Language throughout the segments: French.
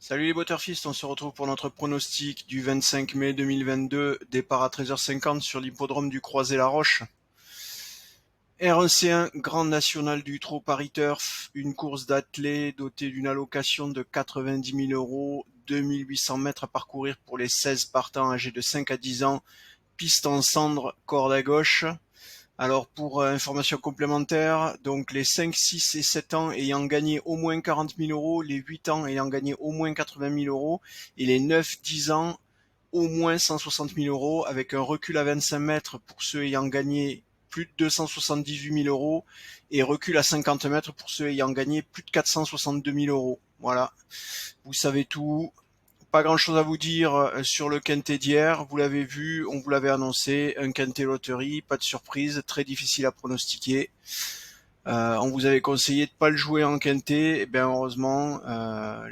Salut les Butterfist, on se retrouve pour notre pronostic du 25 mai 2022, départ à 13h50 sur l'hippodrome du Croisé-la-Roche. R1C1, Grande Nationale du Trot Paris Turf, une course d'athlée dotée d'une allocation de 90 000 euros, 2800 mètres à parcourir pour les 16 partants âgés de 5 à 10 ans, piste en cendre, corde à gauche. Alors pour information complémentaire, donc les 5, 6 et 7 ans ayant gagné au moins 40 000 euros, les 8 ans ayant gagné au moins 80 000 euros et les 9, 10 ans au moins 160 000 euros avec un recul à 25 mètres pour ceux ayant gagné plus de 278 000 euros et recul à 50 mètres pour ceux ayant gagné plus de 462 000 euros. Voilà, vous savez tout. Pas grand chose à vous dire sur le quintet d'hier, vous l'avez vu, on vous l'avait annoncé, un quintet loterie, pas de surprise, très difficile à pronostiquer. On vous avait conseillé de pas le jouer en quintet, et bien heureusement,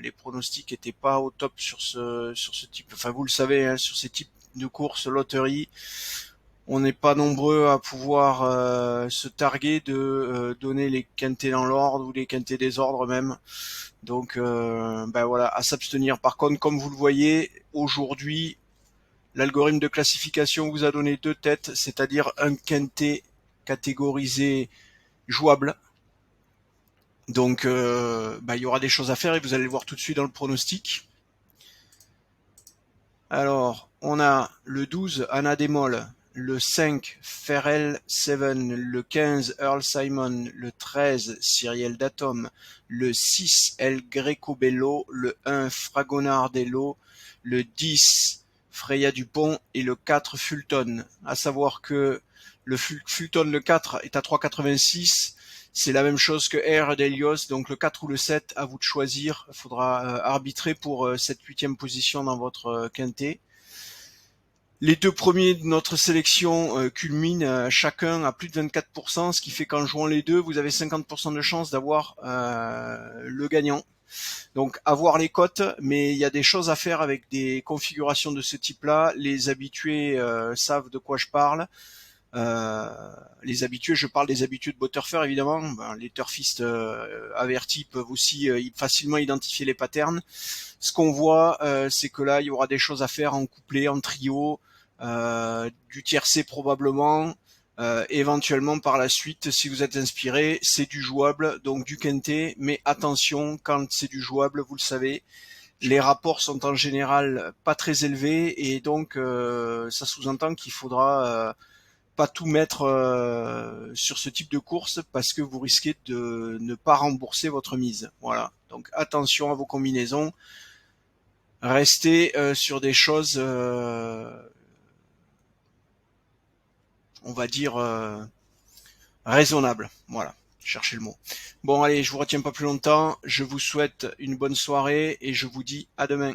les pronostics étaient pas au top sur ce type, enfin vous le savez, hein, sur ces types de courses loterie. On n'est pas nombreux à pouvoir se targuer de donner les quintets dans l'ordre ou les quintets des ordres même. Donc ben voilà, à s'abstenir. Par contre, comme vous le voyez, aujourd'hui, l'algorithme de classification vous a donné deux têtes, c'est-à-dire un quintet catégorisé jouable. Donc ben, il y aura des choses à faire et vous allez le voir tout de suite dans le pronostic. Alors, on a le 12 Anna Demol, le 5 Ferrell Seven, le 15 Earl Simon, le 13 Cyriel Datom, le 6 El Greco Bello, le 1 Fragonardello, le 10 Freya Dupont et le 4 Fulton. À savoir que le Fulton, le 4, est à 3,86. C'est la même chose que R d'Elios, donc le 4 ou le 7, à vous de choisir. Il faudra arbitrer pour cette 8e position dans votre quintet. Les deux premiers de notre sélection culminent chacun à plus de 24%, ce qui fait qu'en jouant les deux, vous avez 50% de chance d'avoir le gagnant. Donc avoir les cotes, mais il y a des choses à faire avec des configurations de ce type-là. Les habitués savent de quoi je parle. Les habitués, je parle des habitués de Butterfer évidemment. Ben, les turfistes avertis peuvent aussi facilement identifier les patterns. Ce qu'on voit, c'est que là, il y aura des choses à faire en couplet, en trio, du tiercé probablement, éventuellement par la suite, si vous êtes inspiré, c'est du jouable, donc du quintet, mais attention, quand c'est du jouable, vous le savez, les rapports sont en général pas très élevés et donc ça sous-entend qu'il faudra pas tout mettre sur ce type de course parce que vous risquez de ne pas rembourser votre mise. Voilà. Donc attention à vos combinaisons. Restez sur des choses, on va dire, raisonnables. Voilà. Cherchez le mot. Bon allez, je vous retiens pas plus longtemps. Je vous souhaite une bonne soirée et je vous dis à demain.